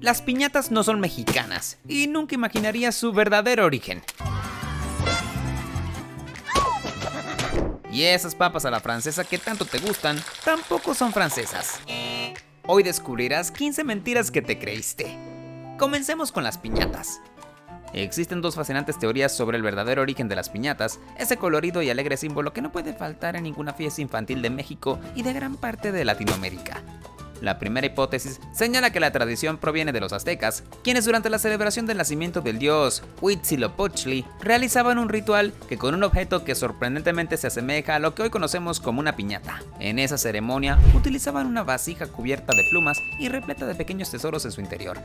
Las piñatas no son mexicanas y nunca imaginarías su verdadero origen. Y esas papas a la francesa que tanto te gustan, tampoco son francesas. Hoy descubrirás 15 mentiras que te creíste. Comencemos con las piñatas. Existen dos fascinantes teorías sobre el verdadero origen de las piñatas, ese colorido y alegre símbolo que no puede faltar en ninguna fiesta infantil de México y de gran parte de Latinoamérica. La primera hipótesis señala que la tradición proviene de los aztecas, quienes durante la celebración del nacimiento del dios Huitzilopochtli realizaban un ritual que con un objeto que sorprendentemente se asemeja a lo que hoy conocemos como una piñata. En esa ceremonia utilizaban una vasija cubierta de plumas y repleta de pequeños tesoros en su interior,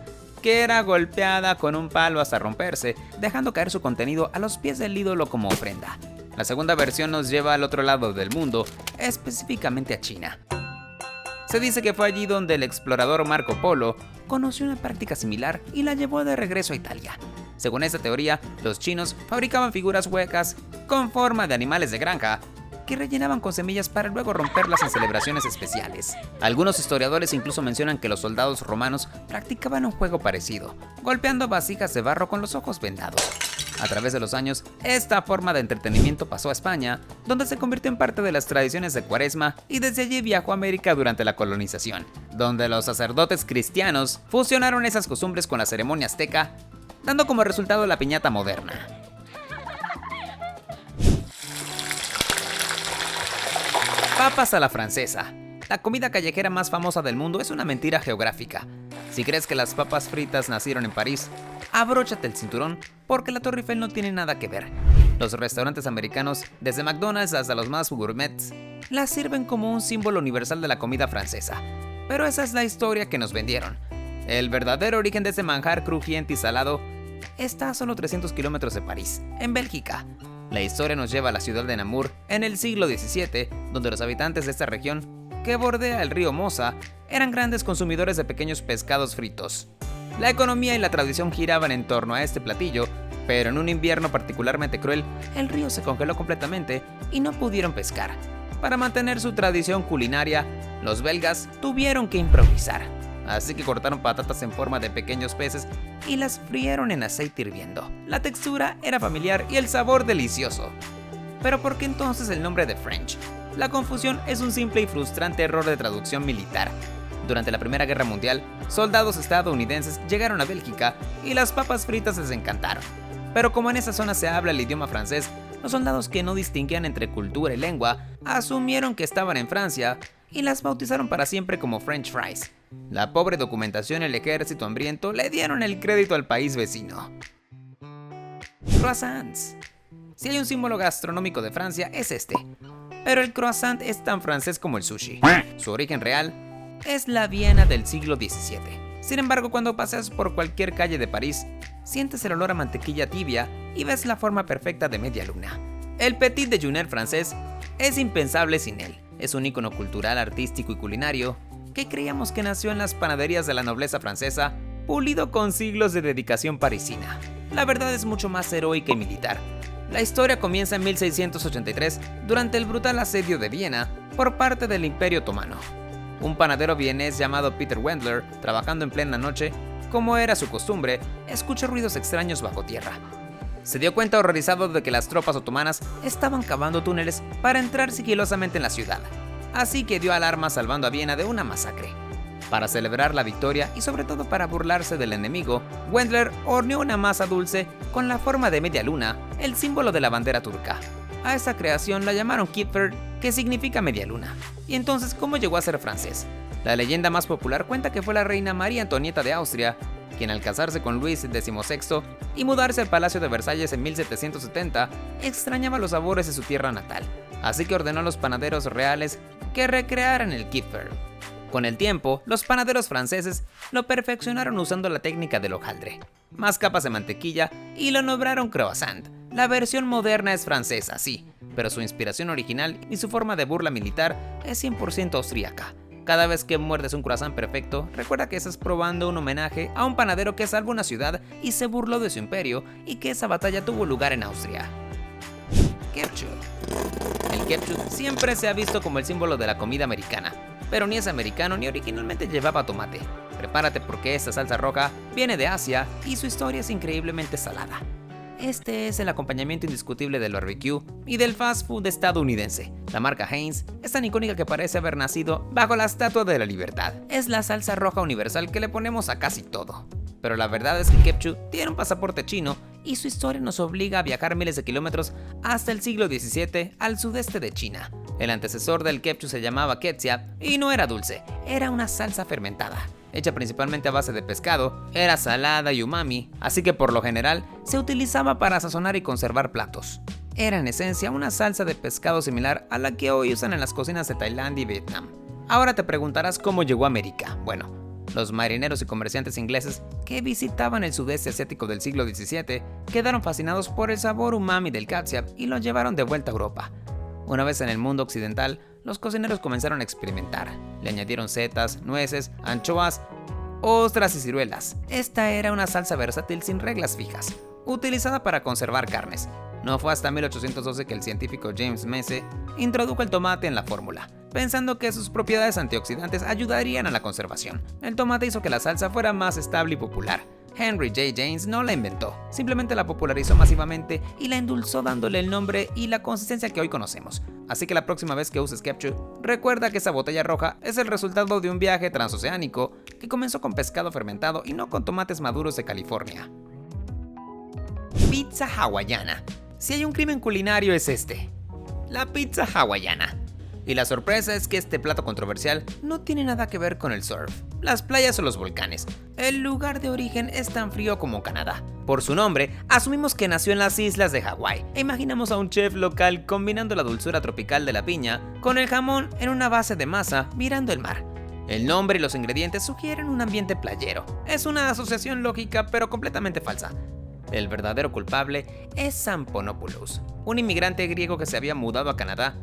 que era golpeada con un palo hasta romperse, dejando caer su contenido a los pies del ídolo como ofrenda. La segunda versión nos lleva al otro lado del mundo, específicamente a China. Se dice que fue allí donde el explorador Marco Polo conoció una práctica similar y la llevó de regreso a Italia. Según esta teoría, los chinos fabricaban figuras huecas con forma de animales de granja que rellenaban con semillas para luego romperlas en celebraciones especiales. Algunos historiadores incluso mencionan que los soldados romanos practicaban un juego parecido, golpeando vasijas de barro con los ojos vendados. A través de los años, esta forma de entretenimiento pasó a España, donde se convirtió en parte de las tradiciones de Cuaresma y desde allí viajó a América durante la colonización, donde los sacerdotes cristianos fusionaron esas costumbres con la ceremonia azteca, dando como resultado la piñata moderna. Papas a la francesa. La comida callejera más famosa del mundo es una mentira geográfica. Si crees que las papas fritas nacieron en París, abróchate el cinturón porque la Torre Eiffel no tiene nada que ver. Los restaurantes americanos, desde McDonald's hasta los más gourmets, las sirven como un símbolo universal de la comida francesa. Pero esa es la historia que nos vendieron. El verdadero origen de ese manjar crujiente y salado está a solo 300 kilómetros de París, en Bélgica. La historia nos lleva a la ciudad de Namur en el siglo XVII, donde los habitantes de esta región, que bordea el río Mosa, eran grandes consumidores de pequeños pescados fritos. La economía y la tradición giraban en torno a este platillo, pero en un invierno particularmente cruel, el río se congeló completamente y no pudieron pescar. Para mantener su tradición culinaria, los belgas tuvieron que improvisar. Así que cortaron patatas en forma de pequeños peces y las frieron en aceite hirviendo. La textura era familiar y el sabor delicioso. Pero ¿por qué entonces el nombre de French? La confusión es un simple y frustrante error de traducción militar. Durante la Primera Guerra Mundial, soldados estadounidenses llegaron a Bélgica y las papas fritas les encantaron. Pero como en esa zona se habla el idioma francés, los soldados que no distinguían entre cultura y lengua asumieron que estaban en Francia y las bautizaron para siempre como French fries. La pobre documentación y el ejército hambriento le dieron el crédito al país vecino. Croissants. Si hay un símbolo gastronómico de Francia es este, pero el croissant es tan francés como el sushi. Su origen real es la Viena del siglo XVII. Sin embargo, cuando paseas por cualquier calle de París, sientes el olor a mantequilla tibia y ves la forma perfecta de media luna. El petit déjeuner francés es impensable sin él. Es un ícono cultural, artístico y culinario que creíamos que nació en las panaderías de la nobleza francesa, pulido con siglos de dedicación parisina. La verdad es mucho más heroica y militar. La historia comienza en 1683 durante el brutal asedio de Viena por parte del Imperio Otomano. Un panadero vienés llamado Peter Wendler, trabajando en plena noche, como era su costumbre, escuchó ruidos extraños bajo tierra. Se dio cuenta horrorizado de que las tropas otomanas estaban cavando túneles para entrar sigilosamente en la ciudad. Así que dio alarma salvando a Viena de una masacre. Para celebrar la victoria y sobre todo para burlarse del enemigo, Wendler horneó una masa dulce con la forma de media luna, el símbolo de la bandera turca. A esa creación la llamaron Kipfer, que significa media luna. Y entonces, ¿cómo llegó a ser francés? La leyenda más popular cuenta que fue la reina María Antonieta de Austria, quien al casarse con Luis XVI y mudarse al Palacio de Versalles en 1770, extrañaba los sabores de su tierra natal. Así que ordenó a los panaderos reales que recrearan el Kipfer. Con el tiempo, los panaderos franceses lo perfeccionaron usando la técnica del hojaldre, más capas de mantequilla y lo nombraron croissant. La versión moderna es francesa, sí, pero su inspiración original y su forma de burla militar es 100% austríaca. Cada vez que muerdes un croissant perfecto, recuerda que estás probando un homenaje a un panadero que salvó una ciudad y se burló de su imperio y que esa batalla tuvo lugar en Austria. Ketchup. El ketchup siempre se ha visto como el símbolo de la comida americana, pero ni es americano ni originalmente llevaba tomate. Prepárate porque esta salsa roja viene de Asia y su historia es increíblemente salada. Este es el acompañamiento indiscutible del barbecue y del fast food estadounidense. La marca Heinz es tan icónica que parece haber nacido bajo la Estatua de la Libertad. Es la salsa roja universal que le ponemos a casi todo. Pero la verdad es que ketchup tiene un pasaporte chino y su historia nos obliga a viajar miles de kilómetros hasta el siglo XVII al sudeste de China. El antecesor del ketchup se llamaba ketchup y no era dulce, era una salsa fermentada. Hecha principalmente a base de pescado, era salada y umami, así que por lo general se utilizaba para sazonar y conservar platos. Era en esencia una salsa de pescado similar a la que hoy usan en las cocinas de Tailandia y Vietnam. Ahora te preguntarás cómo llegó a América. Bueno, los marineros y comerciantes ingleses que visitaban el sudeste asiático del siglo XVII quedaron fascinados por el sabor umami del ketchup y lo llevaron de vuelta a Europa. Una vez en el mundo occidental, los cocineros comenzaron a experimentar. Le añadieron setas, nueces, anchoas, ostras y ciruelas. Esta era una salsa versátil sin reglas fijas, utilizada para conservar carnes. No fue hasta 1812 que el científico James Messe introdujo el tomate en la fórmula, pensando que sus propiedades antioxidantes ayudarían a la conservación. El tomate hizo que la salsa fuera más estable y popular. Henry J. James no la inventó, simplemente la popularizó masivamente y la endulzó dándole el nombre y la consistencia que hoy conocemos. Así que la próxima vez que uses ketchup, recuerda que esa botella roja es el resultado de un viaje transoceánico que comenzó con pescado fermentado y no con tomates maduros de California. Pizza hawaiana. Si hay un crimen culinario es este: la pizza hawaiana. Y la sorpresa es que este plato controversial no tiene nada que ver con el surf, las playas o los volcanes. El lugar de origen es tan frío como Canadá. Por su nombre, asumimos que nació en las islas de Hawái e imaginamos a un chef local combinando la dulzura tropical de la piña con el jamón en una base de masa mirando el mar. El nombre y los ingredientes sugieren un ambiente playero. Es una asociación lógica pero completamente falsa. El verdadero culpable es Samponopoulos, un inmigrante griego que se había mudado a Canadá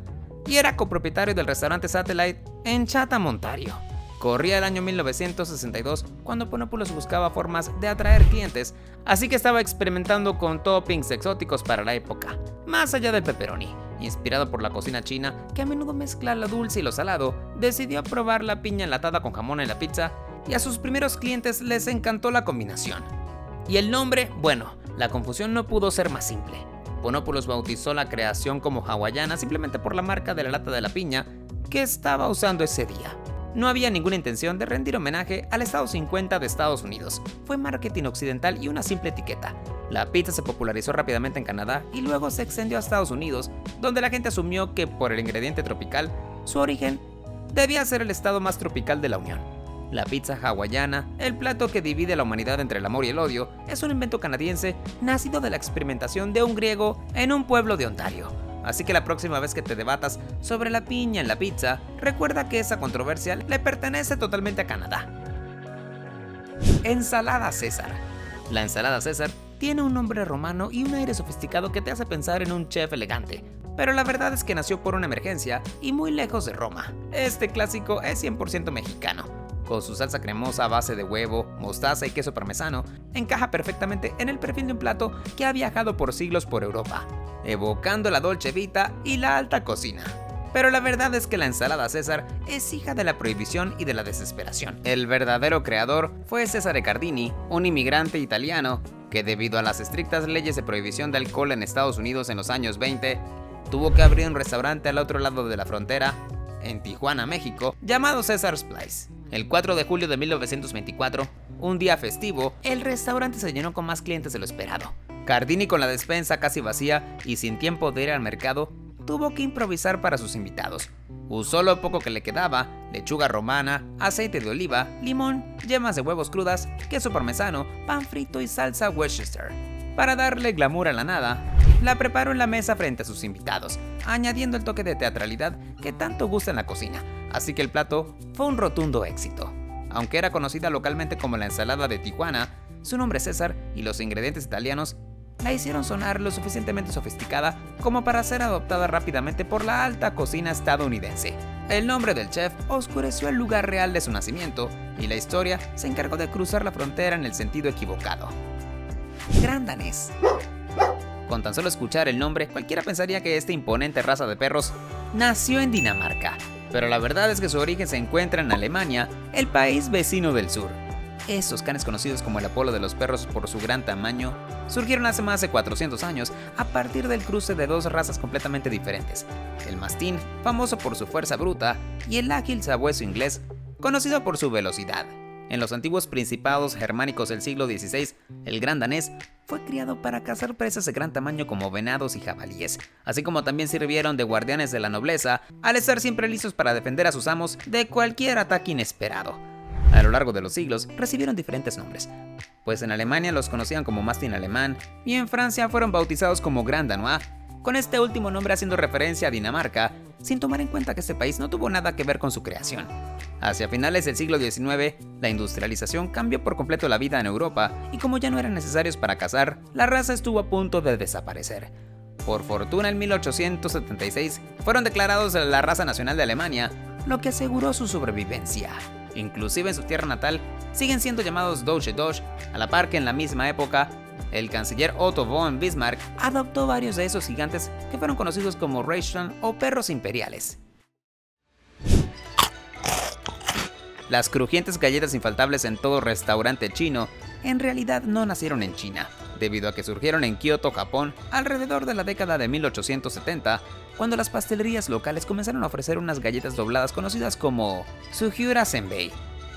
y era copropietario del restaurante Satellite en Chatham, Ontario. Corría el año 1962 cuando Ponopoulos buscaba formas de atraer clientes, así que estaba experimentando con toppings exóticos para la época, más allá del pepperoni. Inspirado por la cocina china, que a menudo mezcla lo dulce y lo salado, decidió probar la piña enlatada con jamón en la pizza y a sus primeros clientes les encantó la combinación. Y el nombre, bueno, la confusión no pudo ser más simple. Ponopoulos bautizó la creación como hawaiana simplemente por la marca de la lata de la piña que estaba usando ese día. No había ninguna intención de rendir homenaje al Estado 50 de Estados Unidos. Fue marketing occidental y una simple etiqueta. La pizza se popularizó rápidamente en Canadá y luego se extendió a Estados Unidos, donde la gente asumió que por el ingrediente tropical, su origen debía ser el estado más tropical de la Unión. La pizza hawaiana, el plato que divide a la humanidad entre el amor y el odio, es un invento canadiense nacido de la experimentación de un griego en un pueblo de Ontario. Así que la próxima vez que te debatas sobre la piña en la pizza, recuerda que esa controversia le pertenece totalmente a Canadá. Ensalada César. La ensalada César tiene un nombre romano y un aire sofisticado que te hace pensar en un chef elegante. Pero la verdad es que nació por una emergencia y muy lejos de Roma. Este clásico es 100% mexicano. Con su salsa cremosa a base de huevo, mostaza y queso parmesano, encaja perfectamente en el perfil de un plato que ha viajado por siglos por Europa, evocando la dolce vita y la alta cocina. Pero la verdad es que la ensalada César es hija de la prohibición y de la desesperación. El verdadero creador fue Cesare Cardini, un inmigrante italiano que debido a las estrictas leyes de prohibición de alcohol en Estados Unidos en los años 20, tuvo que abrir un restaurante al otro lado de la frontera, en Tijuana, México, llamado Cesar's Place. El 4 de julio de 1924, un día festivo, el restaurante se llenó con más clientes de lo esperado. Cardini, con la despensa casi vacía y sin tiempo de ir al mercado, tuvo que improvisar para sus invitados. Usó lo poco que le quedaba: lechuga romana, aceite de oliva, limón, yemas de huevos crudas, queso parmesano, pan frito y salsa Worcester. Para darle glamour a la nada, la preparó en la mesa frente a sus invitados, añadiendo el toque de teatralidad que tanto gusta en la cocina. Así que el plato fue un rotundo éxito. Aunque era conocida localmente como la ensalada de Tijuana, su nombre César y los ingredientes italianos la hicieron sonar lo suficientemente sofisticada como para ser adoptada rápidamente por la alta cocina estadounidense. El nombre del chef oscureció el lugar real de su nacimiento y la historia se encargó de cruzar la frontera en el sentido equivocado. Gran danés. Con tan solo escuchar el nombre, cualquiera pensaría que esta imponente raza de perros nació en Dinamarca. pero la verdad es que su origen se encuentra en Alemania, el país vecino del sur. Esos canes conocidos como el Apolo de los perros por su gran tamaño surgieron hace más de 400 años a partir del cruce de dos razas completamente diferentes, el mastín, famoso por su fuerza bruta, y el ágil sabueso inglés, conocido por su velocidad. En los antiguos principados germánicos del siglo XVI, el gran danés fue criado para cazar presas de gran tamaño como venados y jabalíes, así como también sirvieron de guardianes de la nobleza al estar siempre listos para defender a sus amos de cualquier ataque inesperado. A lo largo de los siglos recibieron diferentes nombres, pues en Alemania los conocían como mastín alemán y en Francia fueron bautizados como Grand Danois, con este último nombre haciendo referencia a Dinamarca, sin tomar en cuenta que este país no tuvo nada que ver con su creación. Hacia finales del siglo XIX, la industrialización cambió por completo la vida en Europa y como ya no eran necesarios para cazar, la raza estuvo a punto de desaparecer. Por fortuna, en 1876 fueron declarados la raza nacional de Alemania, lo que aseguró su sobrevivencia. Inclusive en su tierra natal siguen siendo llamados Deutsche Doge, a la par que en la misma época el canciller Otto von Bismarck adoptó varios de esos gigantes que fueron conocidos como Reichsland o perros imperiales. Las crujientes galletas infaltables en todo restaurante chino en realidad no nacieron en China, debido a que surgieron en Kioto, Japón, alrededor de la década de 1870, cuando las pastelerías locales comenzaron a ofrecer unas galletas dobladas conocidas como Sugiura Senbei,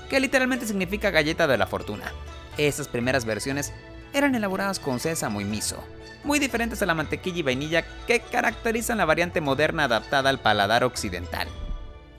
que literalmente significa galleta de la fortuna. Estas primeras versiones eran elaboradas con sésamo y miso, muy diferentes a la mantequilla y vainilla que caracterizan la variante moderna adaptada al paladar occidental.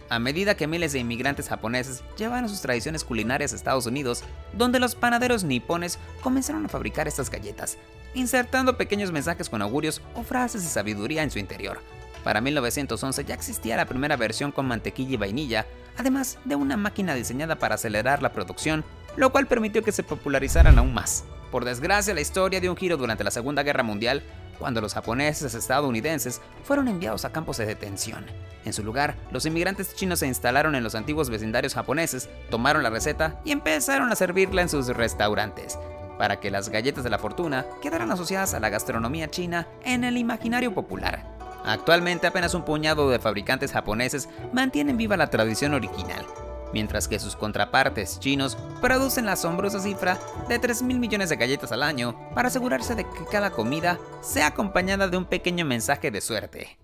A medida que miles de inmigrantes japoneses llevaron sus tradiciones culinarias a Estados Unidos, donde los panaderos nipones comenzaron a fabricar estas galletas, insertando pequeños mensajes con augurios o frases de sabiduría en su interior. Para 1911 ya existía la primera versión con mantequilla y vainilla, además de una máquina diseñada para acelerar la producción, lo cual permitió que se popularizaran aún más. Por desgracia, la historia dio un giro durante la Segunda Guerra Mundial, cuando los japoneses estadounidenses fueron enviados a campos de detención. En su lugar, los inmigrantes chinos se instalaron en los antiguos vecindarios japoneses, tomaron la receta y empezaron a servirla en sus restaurantes, para que las galletas de la fortuna quedaran asociadas a la gastronomía china en el imaginario popular. Actualmente apenas un puñado de fabricantes japoneses mantienen viva la tradición original, mientras que sus contrapartes chinos producen la asombrosa cifra de 3.000 millones de galletas al año para asegurarse de que cada comida sea acompañada de un pequeño mensaje de suerte.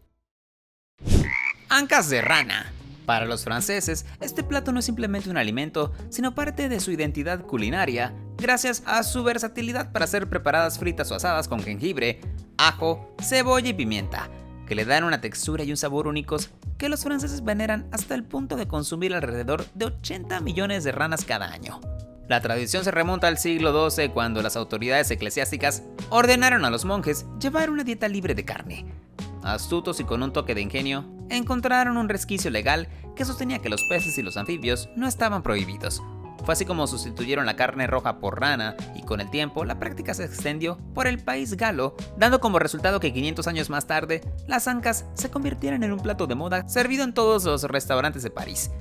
Ancas de rana. Para los franceses, este plato no es simplemente un alimento, sino parte de su identidad culinaria, gracias a su versatilidad para ser preparadas fritas o asadas con jengibre, ajo, cebolla y pimienta, que le dan una textura y un sabor únicos que los franceses veneran hasta el punto de consumir alrededor de 80 millones de ranas cada año. La tradición se remonta al siglo XII, cuando las autoridades eclesiásticas ordenaron a los monjes llevar una dieta libre de carne. Astutos y con un toque de ingenio, encontraron un resquicio legal que sostenía que los peces y los anfibios no estaban prohibidos. Fue así como sustituyeron la carne roja por rana, y con el tiempo la práctica se extendió por el país galo, dando como resultado que 500 años más tarde, las ancas se convirtieran en un plato de moda servido en todos los restaurantes de París.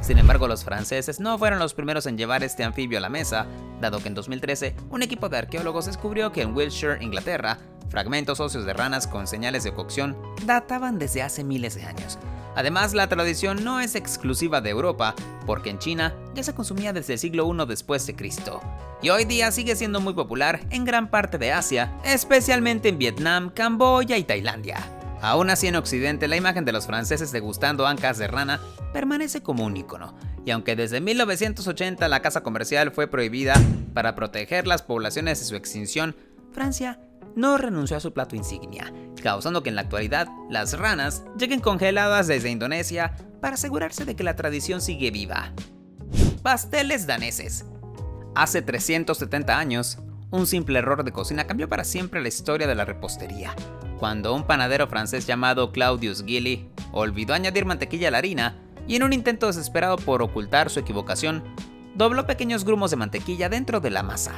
Sin embargo, los franceses no fueron los primeros en llevar este anfibio a la mesa, dado que en 2013 un equipo de arqueólogos descubrió que en Wiltshire, Inglaterra, fragmentos óseos de ranas con señales de cocción databan desde hace miles de años. Además, la tradición no es exclusiva de Europa, porque en China ya se consumía desde el siglo I después de Cristo, y hoy día sigue siendo muy popular en gran parte de Asia, especialmente en Vietnam, Camboya y Tailandia. Aún así, en Occidente, la imagen de los franceses degustando ancas de rana permanece como un ícono, y aunque desde 1980 la caza comercial fue prohibida para proteger las poblaciones de su extinción, Francia no renunció a su plato insignia, causando que en la actualidad las ranas lleguen congeladas desde Indonesia para asegurarse de que la tradición sigue viva. Pasteles daneses. Hace 370 años, un simple error de cocina cambió para siempre la historia de la repostería, cuando un panadero francés llamado Claudius Gilly olvidó añadir mantequilla a la harina y, en un intento desesperado por ocultar su equivocación, dobló pequeños grumos de mantequilla dentro de la masa.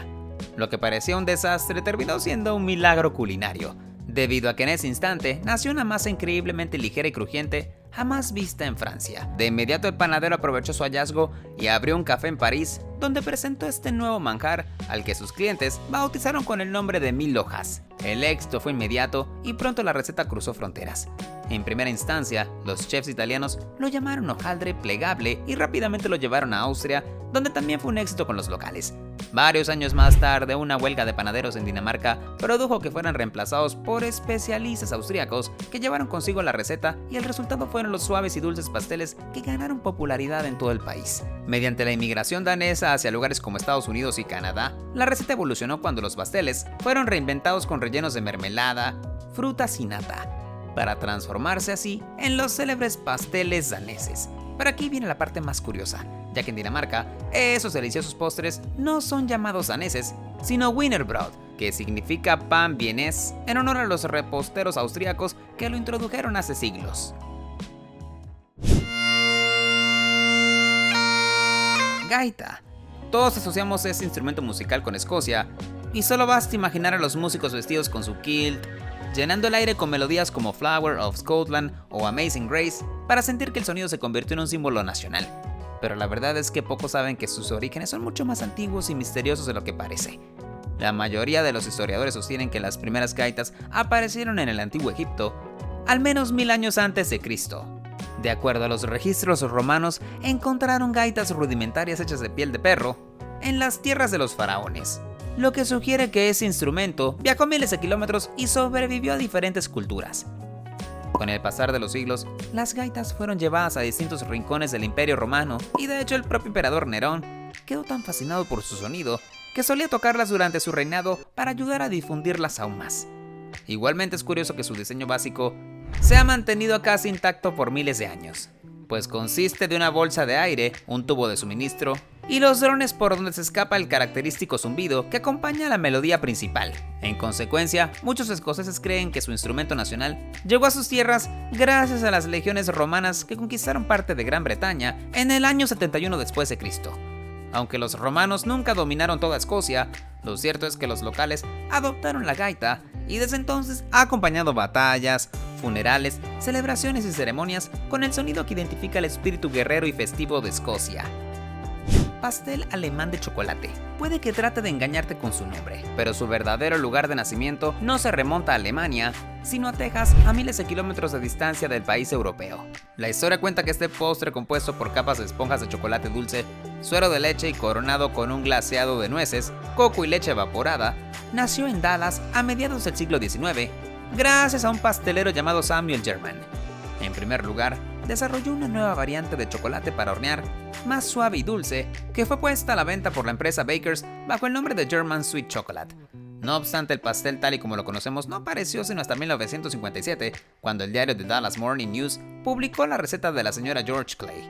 Lo que parecía un desastre terminó siendo un milagro culinario, debido a que en ese instante nació una masa increíblemente ligera y crujiente jamás vista en Francia. De inmediato el panadero aprovechó su hallazgo y abrió un café en París, donde presentó este nuevo manjar al que sus clientes bautizaron con el nombre de 1000 hojas. El éxito fue inmediato y pronto la receta cruzó fronteras. En primera instancia, los chefs italianos lo llamaron hojaldre plegable y rápidamente lo llevaron a Austria, donde también fue un éxito con los locales. Varios años más tarde, una huelga de panaderos en Dinamarca produjo que fueran reemplazados por especialistas austríacos que llevaron consigo la receta, y el resultado fueron los suaves y dulces pasteles que ganaron popularidad en todo el país. Mediante la inmigración danesa hacia lugares como Estados Unidos y Canadá, la receta evolucionó cuando los pasteles fueron reinventados con rellenos de mermelada, frutas y nata, para transformarse así en los célebres pasteles daneses. Pero aquí viene la parte más curiosa, ya que en Dinamarca esos deliciosos postres no son llamados daneses, sino wienerbrød, que significa pan vienés, en honor a los reposteros austríacos que lo introdujeron hace siglos. Gaita. Todos asociamos este instrumento musical con Escocia, y solo basta imaginar a los músicos vestidos con su kilt, llenando el aire con melodías como Flower of Scotland o Amazing Grace para sentir que el sonido se convirtió en un símbolo nacional. Pero la verdad es que pocos saben que sus orígenes son mucho más antiguos y misteriosos de lo que parece. La mayoría de los historiadores sostienen que las primeras gaitas aparecieron en el antiguo Egipto, al menos 1000 años antes de Cristo. De acuerdo a los registros romanos, encontraron gaitas rudimentarias hechas de piel de perro en las tierras de los faraones, lo que sugiere que ese instrumento viajó miles de kilómetros y sobrevivió a diferentes culturas. Con el pasar de los siglos, las gaitas fueron llevadas a distintos rincones del Imperio Romano, y de hecho el propio emperador Nerón quedó tan fascinado por su sonido que solía tocarlas durante su reinado para ayudar a difundirlas aún más. Igualmente es curioso que su diseño básico se ha mantenido casi intacto por miles de años, pues consiste de una bolsa de aire, un tubo de suministro y los drones por donde se escapa el característico zumbido que acompaña a la melodía principal. En consecuencia, muchos escoceses creen que su instrumento nacional llegó a sus tierras gracias a las legiones romanas que conquistaron parte de Gran Bretaña en el año 71 después de Cristo. Aunque los romanos nunca dominaron toda Escocia, lo cierto es que los locales adoptaron la gaita y desde entonces ha acompañado batallas, funerales, celebraciones y ceremonias con el sonido que identifica el espíritu guerrero y festivo de Escocia. Pastel alemán de chocolate. Puede que trate de engañarte con su nombre, pero su verdadero lugar de nacimiento no se remonta a Alemania, sino a Texas, a miles de kilómetros de distancia del país europeo. La historia cuenta que este postre, compuesto por capas de esponjas de chocolate dulce, suero de leche y coronado con un glaseado de nueces, coco y leche evaporada, nació en Dallas a mediados del siglo XIX, gracias a un pastelero llamado Samuel German. En primer lugar, desarrolló una nueva variante de chocolate para hornear, más suave y dulce, que fue puesta a la venta por la empresa Bakers bajo el nombre de German Sweet Chocolate. No obstante, el pastel tal y como lo conocemos no apareció sino hasta 1957, cuando el diario The Dallas Morning News publicó la receta de la señora George Clay,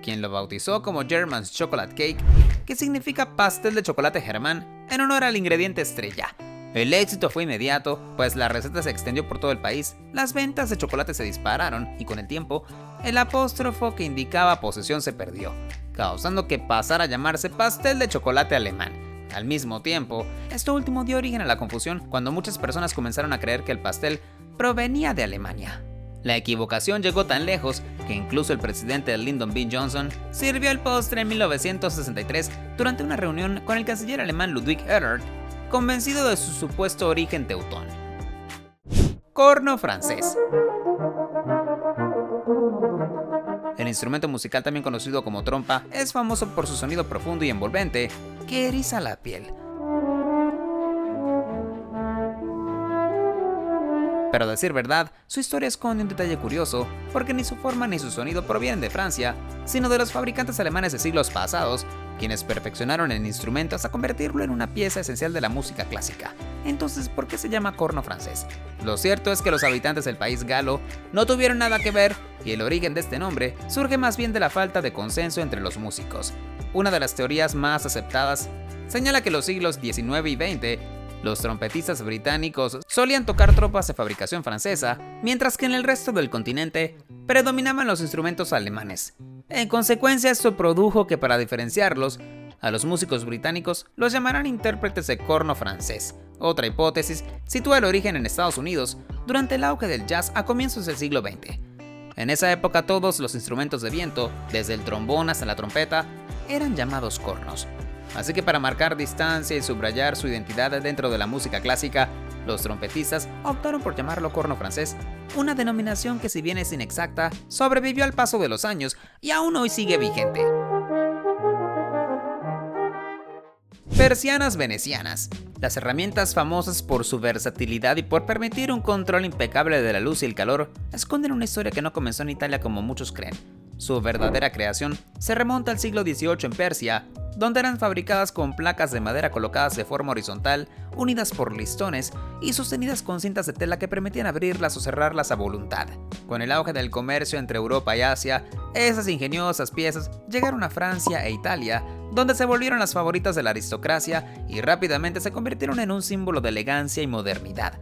quien lo bautizó como German's Chocolate Cake, que significa pastel de chocolate germán, en honor al ingrediente estrella. El éxito fue inmediato, pues la receta se extendió por todo el país, las ventas de chocolate se dispararon y con el tiempo, el apóstrofo que indicaba posesión se perdió, causando que pasara a llamarse pastel de chocolate alemán. Al mismo tiempo, esto último dio origen a la confusión cuando muchas personas comenzaron a creer que el pastel provenía de Alemania. La equivocación llegó tan lejos que incluso el presidente Lyndon B. Johnson sirvió el postre en 1963 durante una reunión con el canciller alemán Ludwig Erhard, convencido de su supuesto origen teutón. Corno francés. El instrumento musical, también conocido como trompa, es famoso por su sonido profundo y envolvente que eriza la piel. Pero a decir verdad, su historia esconde un detalle curioso, porque ni su forma ni su sonido provienen de Francia, sino de los fabricantes alemanes de siglos pasados, quienes perfeccionaron el instrumento hasta convertirlo en una pieza esencial de la música clásica. Entonces, ¿por qué se llama corno francés? Lo cierto es que los habitantes del país galo no tuvieron nada que ver, y el origen de este nombre surge más bien de la falta de consenso entre los músicos. Una de las teorías más aceptadas señala que en los siglos XIX y XX, los trompetistas británicos solían tocar tropas de fabricación francesa, mientras que en el resto del continente predominaban los instrumentos alemanes. En consecuencia, esto produjo que para diferenciarlos, a los músicos británicos los llamaran intérpretes de corno francés. Otra hipótesis sitúa el origen en Estados Unidos durante el auge del jazz a comienzos del siglo XX. En esa época todos los instrumentos de viento, desde el trombón hasta la trompeta, eran llamados cornos. Así que para marcar distancia y subrayar su identidad dentro de la música clásica, los trompetistas optaron por llamarlo corno francés, una denominación que, si bien es inexacta, sobrevivió al paso de los años y aún hoy sigue vigente. Persianas venecianas. Las herramientas, famosas por su versatilidad y por permitir un control impecable de la luz y el calor, esconden una historia que no comenzó en Italia como muchos creen. Su verdadera creación se remonta al siglo XVIII en Persia, donde eran fabricadas con placas de madera colocadas de forma horizontal, unidas por listones y sostenidas con cintas de tela que permitían abrirlas o cerrarlas a voluntad. Con el auge del comercio entre Europa y Asia, esas ingeniosas piezas llegaron a Francia e Italia, donde se volvieron las favoritas de la aristocracia y rápidamente se convirtieron en un símbolo de elegancia y modernidad.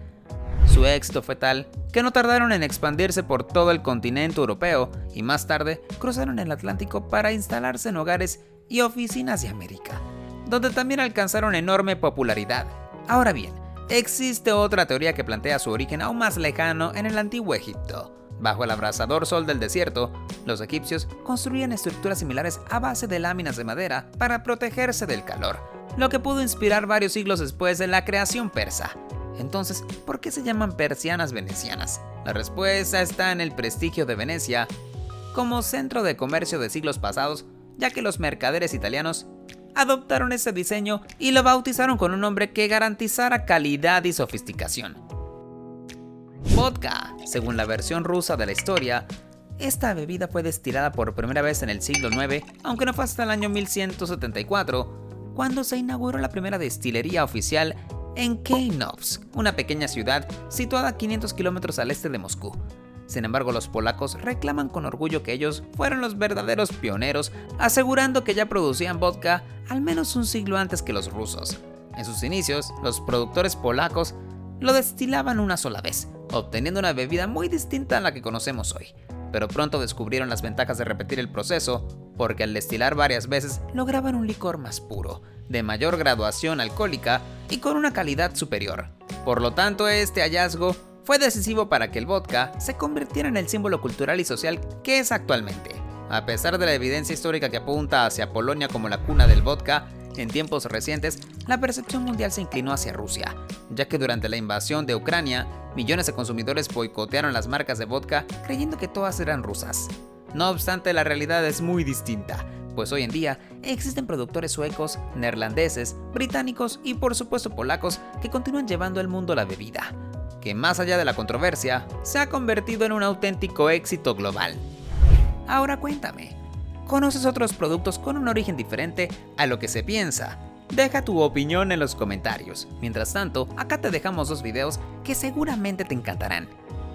Su éxito fue tal que no tardaron en expandirse por todo el continente europeo y más tarde cruzaron el Atlántico para instalarse en hogares y oficinas de América, donde también alcanzaron enorme popularidad. Ahora bien, existe otra teoría que plantea su origen aún más lejano en el antiguo Egipto. Bajo el abrasador sol del desierto, los egipcios construían estructuras similares a base de láminas de madera para protegerse del calor, lo que pudo inspirar varios siglos después de la creación persa. Entonces, ¿por qué se llaman persianas venecianas? La respuesta está en el prestigio de Venecia como centro de comercio de siglos pasados, ya que los mercaderes italianos adoptaron ese diseño y lo bautizaron con un nombre que garantizara calidad y sofisticación. Vodka. Según la versión rusa de la historia, esta bebida fue destilada por primera vez en el siglo IX, aunque no fue hasta el año 1174, cuando se inauguró la primera destilería oficial en Keynovsk, una pequeña ciudad situada a 500 kilómetros al este de Moscú. Sin embargo, los polacos reclaman con orgullo que ellos fueron los verdaderos pioneros, asegurando que ya producían vodka al menos un siglo antes que los rusos. En sus inicios, los productores polacos lo destilaban una sola vez, obteniendo una bebida muy distinta a la que conocemos hoy. Pero pronto descubrieron las ventajas de repetir el proceso, porque al destilar varias veces lograban un licor más puro, de mayor graduación alcohólica y con una calidad superior. Por lo tanto, este hallazgo fue decisivo para que el vodka se convirtiera en el símbolo cultural y social que es actualmente. A pesar de la evidencia histórica que apunta hacia Polonia como la cuna del vodka, en tiempos recientes, la percepción mundial se inclinó hacia Rusia, ya que durante la invasión de Ucrania, millones de consumidores boicotearon las marcas de vodka creyendo que todas eran rusas. No obstante, la realidad es muy distinta, pues hoy en día existen productores suecos, neerlandeses, británicos y por supuesto polacos que continúan llevando al mundo la bebida, que más allá de la controversia, se ha convertido en un auténtico éxito global. Ahora cuéntame, ¿conoces otros productos con un origen diferente a lo que se piensa? Deja tu opinión en los comentarios. Mientras tanto, acá te dejamos dos videos que seguramente te encantarán.